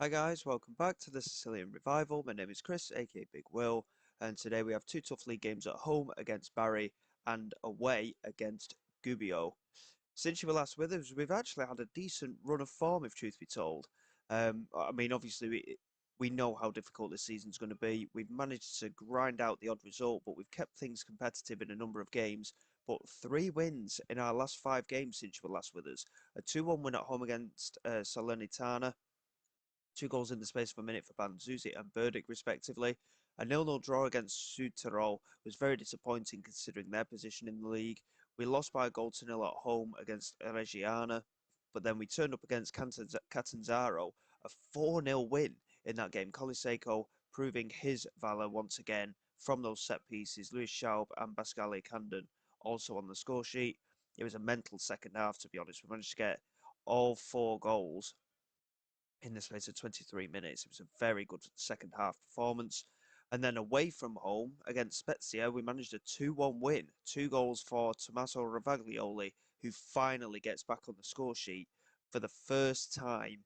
Hi guys, welcome back to the Sicilian Revival. My name is Chris, aka Big Will, and today we have two tough league games at home against Bari and away against Gubbio. Since you were last with us, we've actually had a decent run of form, if truth be told. Obviously, we know how difficult this season's going to be. We've managed to grind out the odd result, but we've kept things competitive in a number of games. But 3 wins in our last 5 games since you were last with us. A 2-1 win at home against Salernitana, 2 goals in the space of a minute for Banzuzi and Burdick, respectively. A 0-0 draw against Südtirol was very disappointing considering their position in the league. We lost by a goal to nil at home against Reggiana, but then we turned up against Catanzaro, a 4-0 win in that game. Coliseco proving his valour once again from those set pieces. Luis Schaub and Pascale Candon also on the score sheet. It was a mental second half, to be honest. We managed to get all 4 goals in the space of 23 minutes. It was a very good second half performance. And then away from home against Spezia, we managed a 2-1 win. 2 goals for Tommaso Ravaglioli, who finally gets back on the score sheet for the first time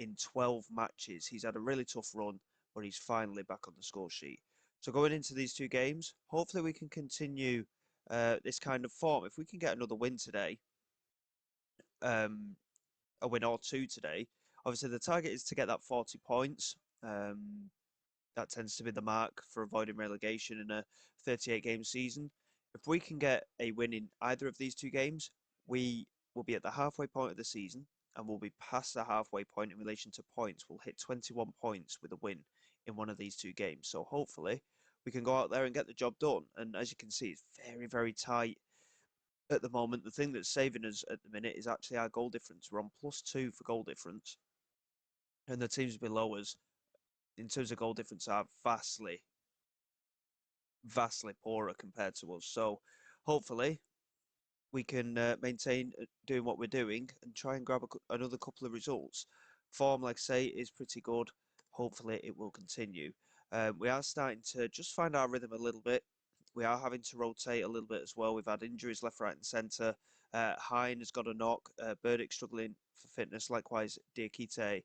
in 12 matches. He's had a really tough run, but he's finally back on the score sheet. So going into these 2 games, hopefully we can continue this kind of form. If we can get another win today, um, a win or two today. Obviously, the target is to get that 40 points. That tends to be the mark for avoiding relegation in a 38-game season. If we can get a win in either of these 2 games, we will be at the halfway point of the season and we'll be past the halfway point in relation to points. We'll hit 21 points with a win in one of these 2 games. So hopefully we can go out there and get the job done. And as you can see, it's very, very tight at the moment. The thing that's saving us at the minute is actually our goal difference. We're on +2 for goal difference, and the teams below us, in terms of goal difference, are vastly, vastly poorer compared to us. So, hopefully, we can maintain doing what we're doing and try and grab another couple of results. Form, like I say, is pretty good. Hopefully, it will continue. We are starting to just find our rhythm a little bit. We are having to rotate a little bit as well. We've had injuries left, right, and centre. Hine has got a knock. Burdick struggling for fitness. Likewise, Diakite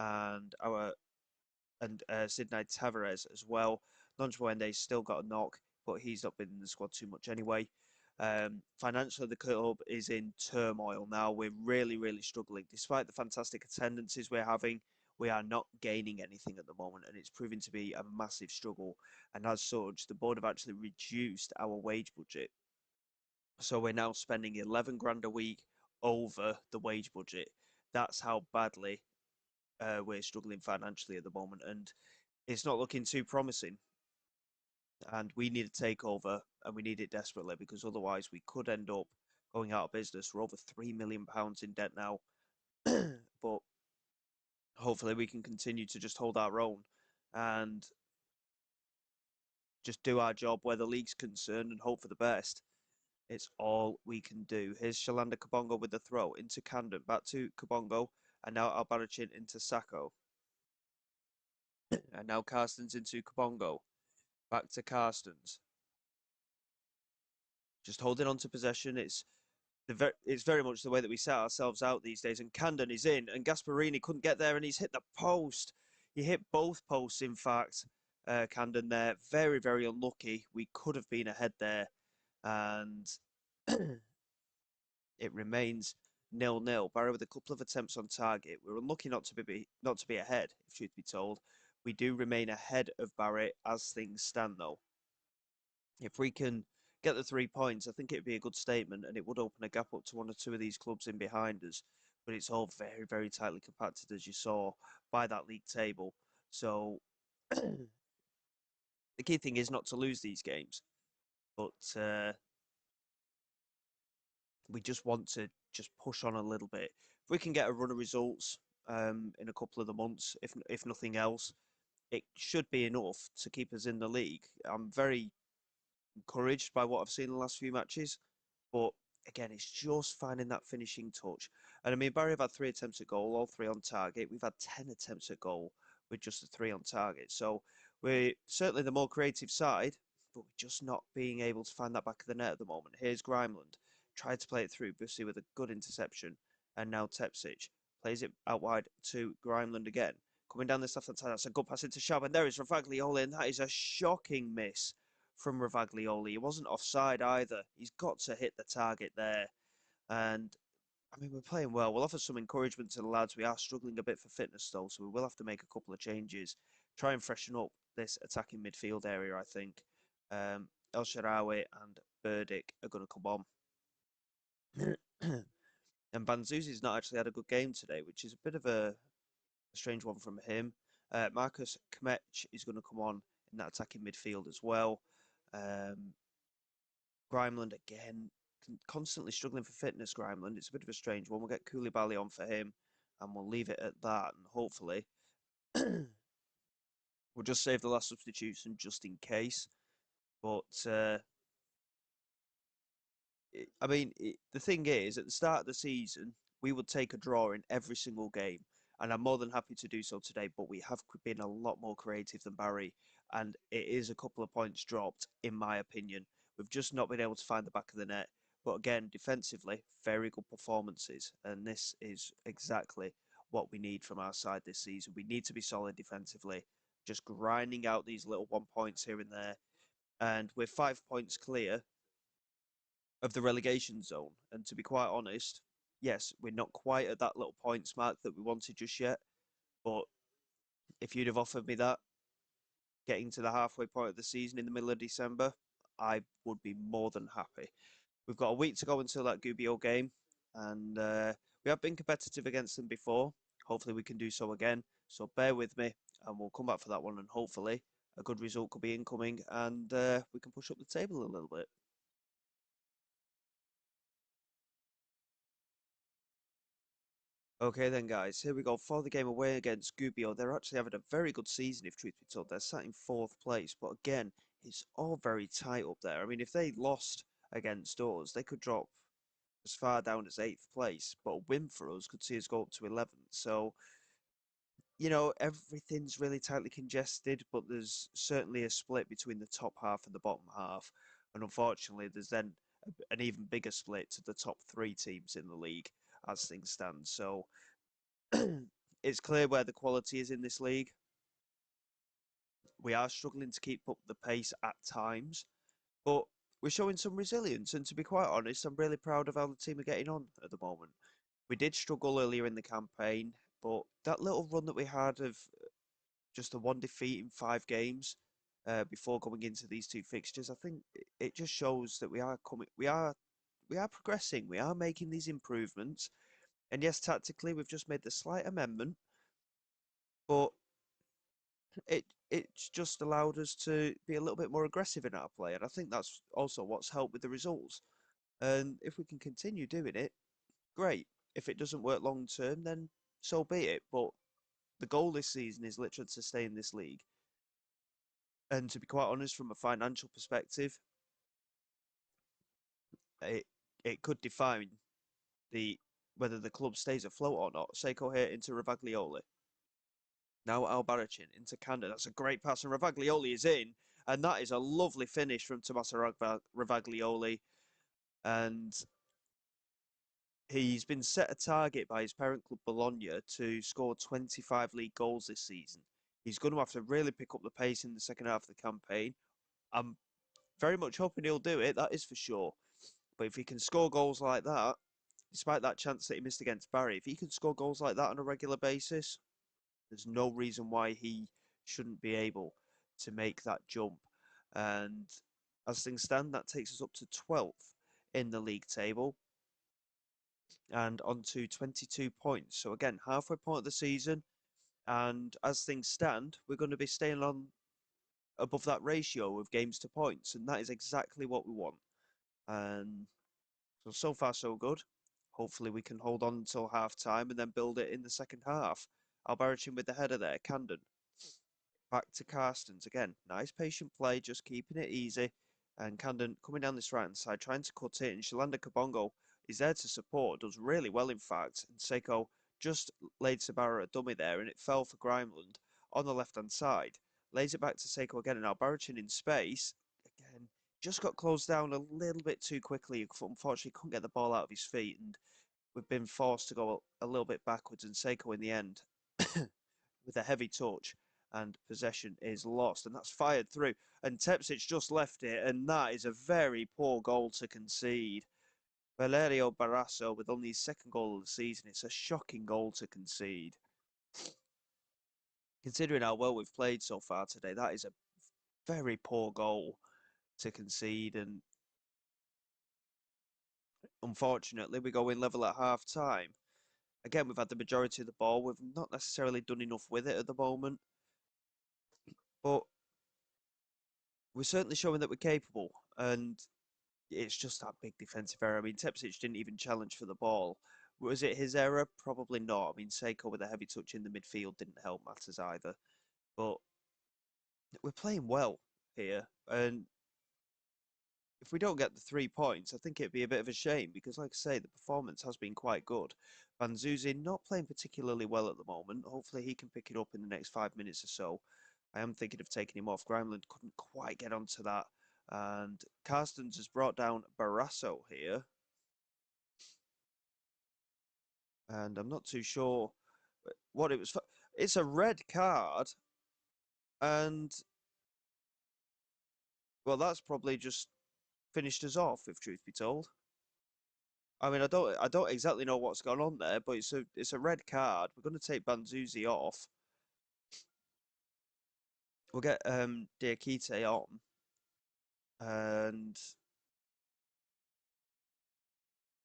and Sidney Tavares as well. Nonchbuende's still got a knock, but he's not been in the squad too much anyway. Financially, the club is in turmoil now. We're really, really struggling. Despite the fantastic attendances we're having, we are not gaining anything at the moment, and it's proving to be a massive struggle. And as such, the board have actually reduced our wage budget. So we're now spending 11 grand a week over the wage budget. That's how badly we're struggling financially at the moment, and it's not looking too promising. And we need a takeover, and we need it desperately because otherwise we could end up going out of business. We're over £3 million in debt now, but hopefully we can continue to just hold our own and just do our job where the league's concerned and hope for the best. It's all we can do. Here's Shalanda Kabongo with the throw into Camden, back to Kabongo, and now Albarracin into Sacco. And now Carstens into Kabongo, back to Carstens. Just holding on to possession. It's very much the way that we set ourselves out these days. And Camden is in, and Gasparini couldn't get there, and he's hit the post. He hit both posts, in fact. Camden there, very, very unlucky. We could have been ahead there, and it remains 0-0. Barry with a couple of attempts on target. We're unlucky not to be ahead, if truth be told. We do remain ahead of Barry as things stand, though. If we can get the 3 points, I think it'd be a good statement, and it would open a gap up to one or two of these clubs in behind us. But it's all very, very tightly compacted, as you saw by that league table. So the key thing is not to lose these games, but we just want to just push on a little bit. If we can get a run of results in a couple of the months, if nothing else, it should be enough to keep us in the league. I'm very encouraged by what I've seen in the last few matches, but again, it's just finding that finishing touch. And I mean, Barry have had 3 attempts at goal, all 3 on target. We've had 10 attempts at goal with just the 3 on target. So we're certainly the more creative side, but we're just not being able to find that back of the net at the moment. Here's Grimeland. Tried to play it through Bussy with a good interception. And now Tepsic plays it out wide to Grimeland again. coming down this left-hand side. That's a good pass into Shab, and there is Ravaglioli, and that is a shocking miss from Ravaglioli. He wasn't offside either. He's got to hit the target there. And, I mean, we're playing well. We'll offer some encouragement to the lads. We are struggling a bit for fitness, though, so we will have to make a couple of changes. Try and freshen up this attacking midfield area, I think. El Shaarawy and Burdick are going to come on. And Banzuzi's not actually had a good game today, which is a bit of a strange one from him. Marcus Kmech is going to come on in that attacking midfield as well. Grimeland again, constantly struggling for fitness. Grimeland, it's a bit of a strange one. We'll get Koulibaly on for him, and we'll leave it at that. And hopefully, we'll just save the last substitution just in case. But I mean, the thing is, at the start of the season, we would take a draw in every single game, and I'm more than happy to do so today. But we have been a lot more creative than Barry, and it is a couple of points dropped, in my opinion. We've just not been able to find the back of the net. But again, defensively, very good performances, and this is exactly what we need from our side this season. We need to be solid defensively, just grinding out these little 1 points here and there. And we're 5 points clear of the relegation zone. And to be quite honest, yes, we're not quite at that little points mark that we wanted just yet. But if you'd have offered me that, getting to the halfway point of the season in the middle of December, I would be more than happy. We've got a week to go until that Gubbio game, and we have been competitive against them before. Hopefully we can do so again. So bear with me, and we'll come back for that one, and hopefully a good result could be incoming, and we can push up the table a little bit. Okay then, guys, here we go for the game away against Gubbio. They're actually having a very good season, if truth be told. They're sat in fourth place, but again, it's all very tight up there. I mean, if they lost against us, they could drop as far down as eighth place, but a win for us could see us go up to 11th. So, everything's really tightly congested, but there's certainly a split between the top half and the bottom half. And unfortunately, there's then an even bigger split to the top three teams in the league as things stand. So it's clear where the quality is in this league. We are struggling to keep up the pace at times, but we're showing some resilience. And to be quite honest, I'm really proud of how the team are getting on at the moment. We did struggle earlier in the campaign, but that little run that we had of just the one defeat in 5 games before going into these two fixtures, I think it just shows that we are coming, we are progressing, we are making these improvements. And yes, tactically, we've just made the slight amendment, but it's just allowed us to be a little bit more aggressive in our play, and I think that's also what's helped with the results. And if we can continue doing it, great. If it doesn't work long term, then so be it. But the goal this season is literally to stay in this league. And to be quite honest, from a financial perspective, it it could define the whether the club stays afloat or not. Seiko here into Ravaglioli. Now Albarracin into Kanda. That's a great pass, and Ravaglioli is in. And that is a lovely finish from Tommaso Ravaglioli. And he's been set a target by his parent club Bologna to score 25 league goals this season. He's going to have to really pick up the pace in the second half of the campaign. I'm very much hoping he'll do it, that is for sure. But if he can score goals like that, despite that chance that he missed against Barry, if he can score goals like that on a regular basis, there's no reason why he shouldn't be able to make that jump. And as things stand, that takes us up to 12th in the league table and on to 22 points. So again, halfway point of the season. And as things stand, we're going to be staying on above that ratio of games to points. And that is exactly what we want. And so far, so good. Hopefully we can hold on until half time and then build it in the second half. Albarracin with the header there, Camden. Back to Carstens again. Nice patient play, just keeping it easy. And Camden coming down this right hand side, trying to cut it. And Shalanda Kabongo is there to support, does really well in fact. And Seiko just laid Sabara a dummy there, and it fell for Grimeland on the left hand side. Lays it back to Seiko again, and Albarracin in space. Again, just got closed down a little bit too quickly. Unfortunately, couldn't get the ball out of his feet, and we've been forced to go a little bit backwards. And Seiko in the end with a heavy touch, and possession is lost, and that's fired through. And Tepsic just left it, and that is a very poor goal to concede. Valerio Barrasso with only his second goal of the season. It's a shocking goal to concede. Considering how well we've played so far today, that is a very poor goal to concede, and unfortunately we go in level at half time. Again, we've had the majority of the ball. We've not necessarily done enough with it at the moment, but we're certainly showing that we're capable, and it's just that big defensive error. I mean, Tepsic didn't even challenge for the ball. Was it his error? Probably not. I mean, Seiko with a heavy touch in the midfield didn't help matters either. But we're playing well here, and if we don't get the 3 points, I think it'd be a bit of a shame because, like I say, the performance has been quite good. Banzuzi not playing particularly well at the moment. Hopefully he can pick it up in the next 5 minutes or so. I am thinking of taking him off. Grimeland couldn't quite get onto that. And Carstens has brought down Barrasso here. And I'm not too sure what it was for. It's a red card. And, well, that's probably just finished us off, if truth be told. I mean, I don't exactly know what's gone on there, but it's a red card. We're going to take Banzuzi off. We'll get Diakite on, and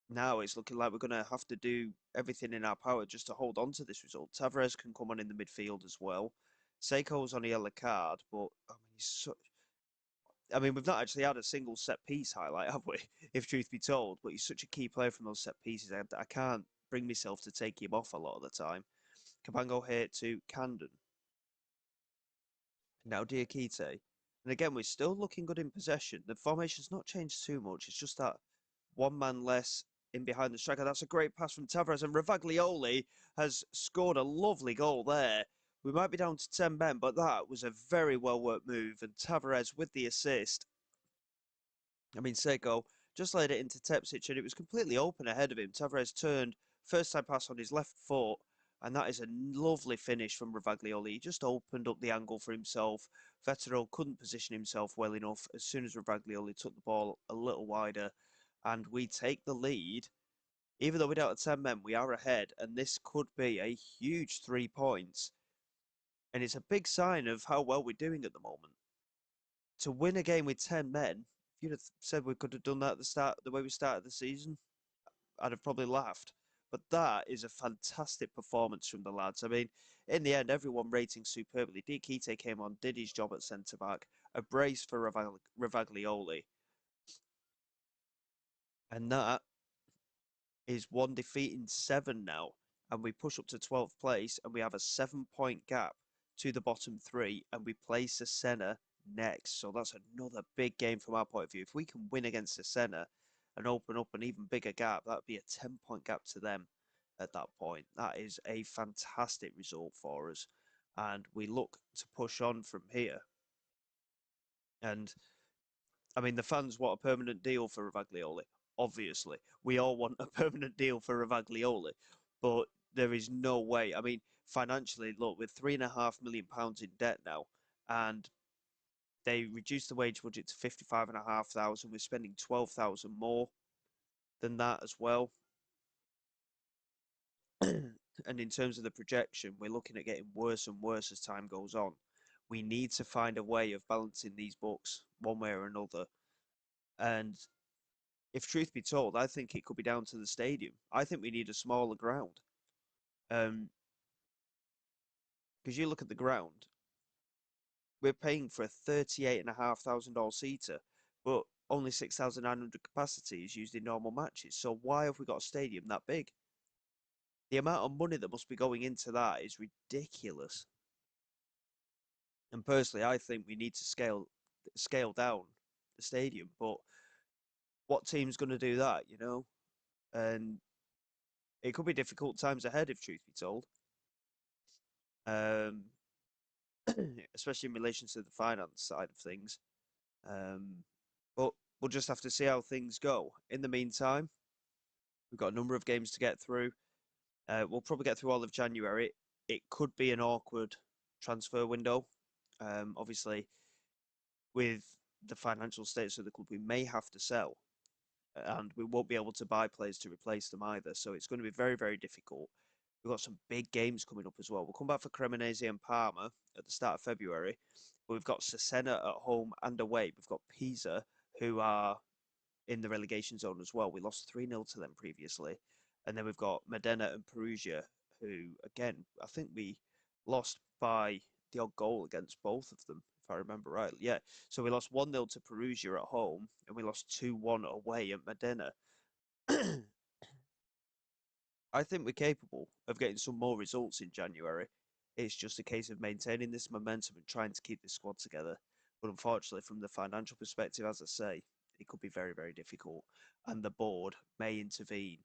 now it's looking like we're going to have to do everything in our power just to hold on to this result. Tavares can come on in the midfield as well. Seiko's on a yellow card, but I mean, I mean, we've not actually had a single set piece highlight, have we? If truth be told, but he's such a key player from those set pieces. I can't bring myself to take him off a lot of the time. Cabango here to Camden. Now Diakite. And again, we're still looking good in possession. The formation's not changed too much. It's just that one man less in behind the striker. That's a great pass from Tavares. And Ravaglioli has scored a lovely goal there. We might be down to 10 men, but that was a very well-worked move. And Tavares with the assist. I mean, Seiko just laid it into Tepsic, and it was completely open ahead of him. Tavares turned, first time pass on his left foot, and that is a lovely finish from Ravaglioli. He just opened up the angle for himself. Vetero couldn't position himself well enough as soon as Ravaglioli took the ball a little wider, and we take the lead. Even though we don't have 10 men, we are ahead, and this could be a huge 3 points. And it's a big sign of how well we're doing at the moment. To win a game with 10 men, if you'd have said we could have done that at the start, the way we started the season, I'd have probably laughed. But that is a fantastic performance from the lads. I mean, in the end, everyone rating superbly. Diakite came on, did his job at centre-back. A brace for Ravaglioli. And that is 1 defeat in 7 now. And we push up to 12th place, and we have a 7-point gap to the bottom 3, and we play Cesena next. So that's another big game from our point of view. If we can win against Cesena and open up an even bigger gap, that would be a 10-point gap to them at that point. That is a fantastic result for us. And we look to push on from here. And, I mean, the fans want a permanent deal for Ravaglioli. Obviously, we all want a permanent deal for Ravaglioli. But there is no way. I mean, financially, look, we're £3.5 million in debt now. And they reduced the wage budget to 55,500. We're spending 12,000 more than that as well. And in terms of the projection, we're looking at getting worse and worse as time goes on. We need to find a way of balancing these books one way or another. And if truth be told, I think it could be down to the stadium. I think we need a smaller ground. Because you look at the ground, we're paying for a $38,500 seater, but only 6,900 capacity is used in normal matches. So why have we got a stadium that big? The amount of money that must be going into that is ridiculous. And personally, I think we need to scale down the stadium. But what team's going to do that, you know? And it could be difficult times ahead, if truth be told. Especially in relation to the finance side of things. But we'll just have to see how things go. In the meantime, we've got a number of games to get through. We'll probably get through all of January. We'll get through the FA Cup. We'll get through the FA Cup. We'll get through the FA Cup. We'll get through the FA Cup. We'll get through the FA Cup. We'll get through the FA Cup. We'll get through all of January. We'll probably get through all of January. it could be an awkward transfer window. Obviously, with the financial status of the club, we may have to sell, and we won't be able to buy players to replace them either. So it's going to be very, very difficult. We've got some big games coming up as well. We'll come back for Cremonese and Parma at the start of February. But we've got Cesena at home and away. We've got Pisa, who are in the relegation zone as well. We lost 3-0 to them previously. And then we've got Modena and Perugia, who, again, I think we lost by the odd goal against both of them, if I remember right. Yeah, so we lost 1-0 to Perugia at home, and we lost 2-1 away at Modena. I think we're capable of getting some more results in January. It's just a case of maintaining this momentum and trying to keep the squad together. But unfortunately, from the financial perspective, as I say, it could be very, very difficult. And the board may intervene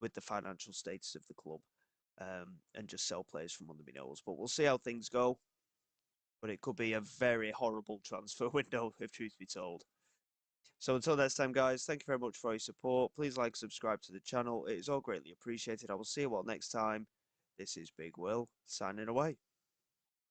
with the financial status of the club and just sell players from under my nose. But we'll see how things go. But it could be a very horrible transfer window, if truth be told. So until next time, guys, thank you very much for your support. Please like, subscribe to the channel. It is all greatly appreciated. I will see you all next time. This is Big Will, signing away.